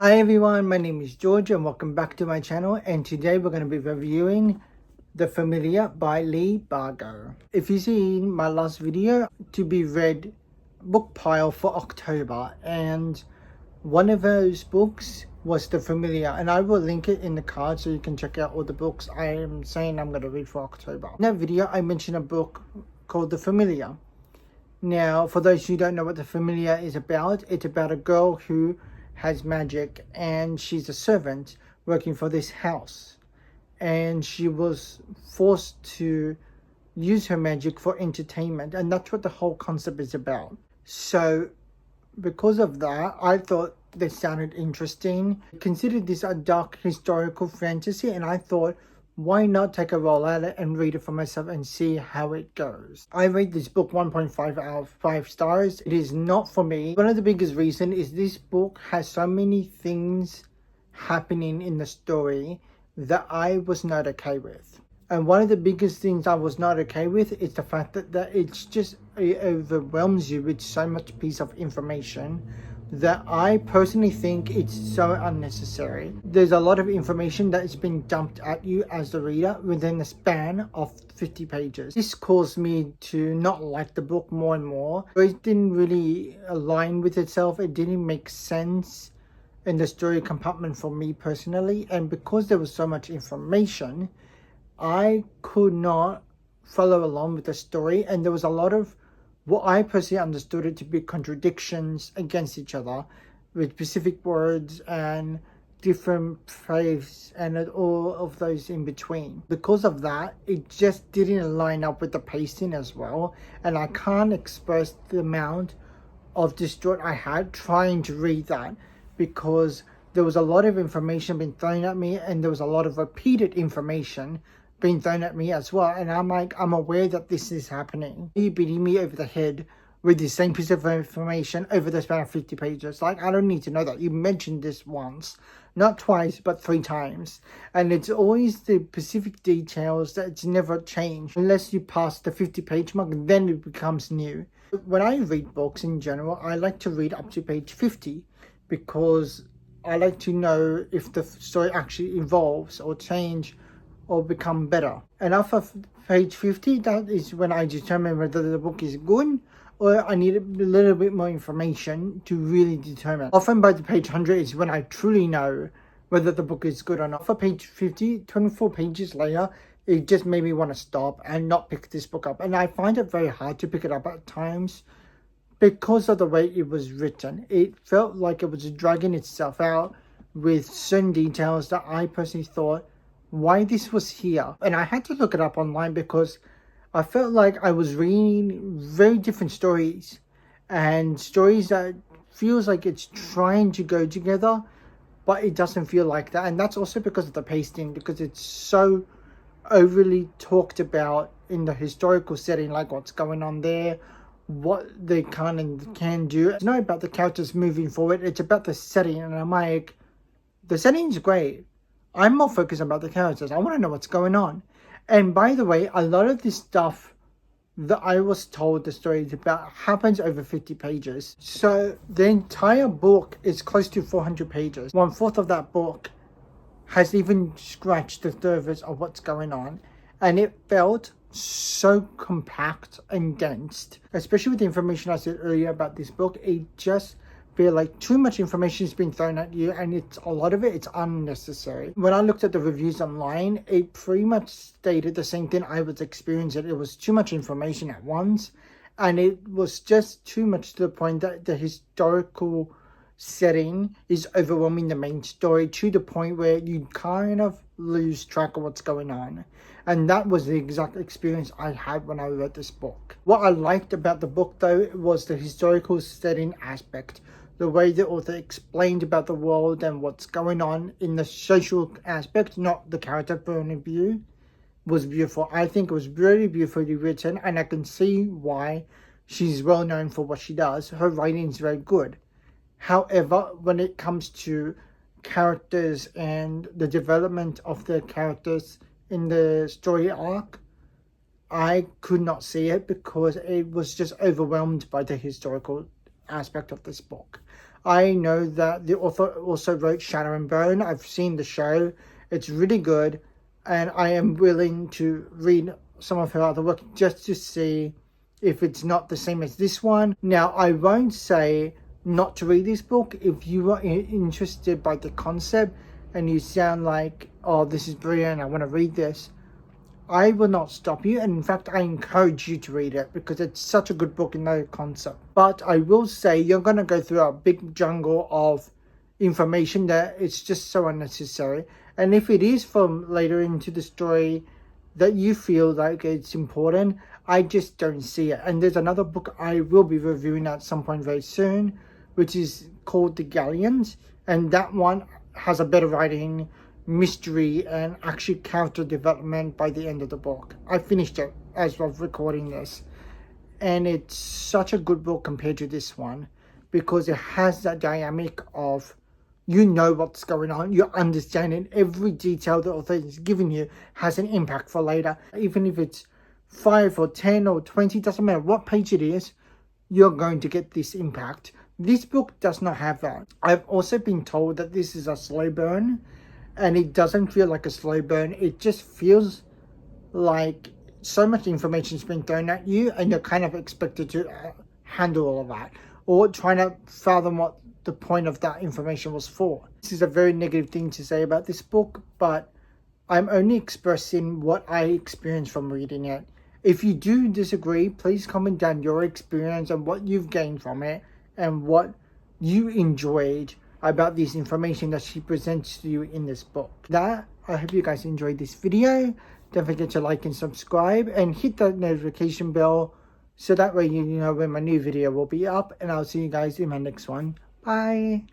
Hi everyone, my name is George and welcome back to my channel, and today we're going to be reviewing The Familiar by Leigh Bardugo. If you've seen my last video, to be read book pile for October, and one of those books was The Familiar, and I will link it in the card so you can check out all the books I am saying I'm going to read for October. In that video I mentioned a book called The Familiar. Now, for those who don't know what The Familiar is about, it's about a girl who has magic and she's a servant working for this house, and she was forced to use her magic for entertainment, and that's what the whole concept is about. So because of that, I thought this sounded interesting. I considered this a dark historical fantasy, and I thought, why not take a roll at it and read it for myself and see how it goes. I rate this book 1.5 out of 5 stars. It is not for me. One of the biggest reasons is this book has so many things happening in the story that I was not okay with. And one of the biggest things I was not okay with is the fact that it overwhelms you with so much piece of information that I personally think it's so unnecessary. There's a lot of information that is being dumped at you as the reader within the span of 50 pages. This caused me to not like the book more and more. It didn't really align with itself. It didn't make sense in the story compartment for me personally, and because there was so much information, I could not follow along with the story, and there was a lot of what I personally understood it to be contradictions against each other with specific words and different phrases and all of those in between. Because of that, it just didn't line up with the pacing as well, and I can't express the amount of distraught I had trying to read that, because there was a lot of information being thrown at me, and there was a lot of repeated information being thrown at me as well, and I'm aware that this is happening. You're beating me over the head with the same piece of information over the span of 50 pages. Like, I don't need to know that. You mentioned this once, not twice, but 3 times. And it's always the specific details that it's never changed. Unless you pass the 50-page mark, then it becomes new. When I read books in general, I like to read up to page 50, because I like to know if the story actually evolves or change or become better. And after page 50, that is when I determine whether the book is good or I need a little bit more information to really determine. Often by the page 100 is when I truly know whether the book is good or not. For page 50, 24 pages later, it just made me want to stop and not pick this book up. And I find it very hard to pick it up at times because of the way it was written. It felt like it was dragging itself out with certain details that I personally thought, why this was here. And I had to look it up online because I felt like I was reading very different stories, and stories that feels like it's trying to go together, but it doesn't feel like that. And that's also because of the pacing, because it's so overly talked about in the historical setting, like what's going on there, what they can do. It's not about the characters moving forward, it's about the setting. And I'm like, the setting's great, I'm more focused about the characters. I want to know what's going on. And by the way, a lot of this stuff that I was told the story is about happens over 50 pages. So the entire book is close to 400 pages. 1/4 of that book has even scratched the surface of what's going on. And it felt so compact and dense, especially with the information I said earlier about this book. It just feel like too much information is being thrown at you, and a lot of it's unnecessary. When I looked at the reviews online, it pretty much stated the same thing I was experiencing. It was too much information at once, and it was just too much to the point that the historical setting is overwhelming the main story to the point where you kind of lose track of what's going on. And that was the exact experience I had when I read this book. What I liked about the book, though, was the historical setting aspect. The way the author explained about the world and what's going on in the social aspect, not the character point of view, was beautiful. I think it was really beautifully written, and I can see why she's well known for what she does. Her writing is very good. However, when it comes to characters and the development of the characters in the story arc, I could not see it because it was just overwhelmed by the historical aspect of this book. I know that the author also wrote Shadow and Bone. I've seen the show. It's really good. And I am willing to read some of her other work just to see if it's not the same as this one. Now, I won't say not to read this book if you are interested by the concept and you sound like, oh, this is brilliant, I want to read this. I will not stop you, and in fact I encourage you to read it because it's such a good book in the concept. But I will say you're going to go through a big jungle of information that it's just so unnecessary. And if it is from later into the story that you feel like it's important, I just don't see it. And there's another book I will be reviewing at some point very soon, which is called The Galleons, and that one has a better writing, mystery, and actually character development by the end of the book. I finished it as of recording this, and it's such a good book compared to this one because it has that dynamic of, you know what's going on, you understand it, every detail the author is giving you has an impact for later. Even if it's 5 or 10 or 20, doesn't matter what page it is, you're going to get this impact. This book does not have that. I've also been told that this is a slow burn, and it doesn't feel like a slow burn. It just feels like so much information is being thrown at you and you're kind of expected to handle all of that, or trying to fathom what the point of that information was for. This is a very negative thing to say about this book, but I'm only expressing what I experienced from reading it. If you do disagree, please comment down your experience and what you've gained from it and what you enjoyed about this information that she presents to you in this book. I hope you guys enjoyed this video. Don't forget to like and subscribe and hit the notification bell so that way you know when my new video will be up, and I'll see you guys in my next one. Bye.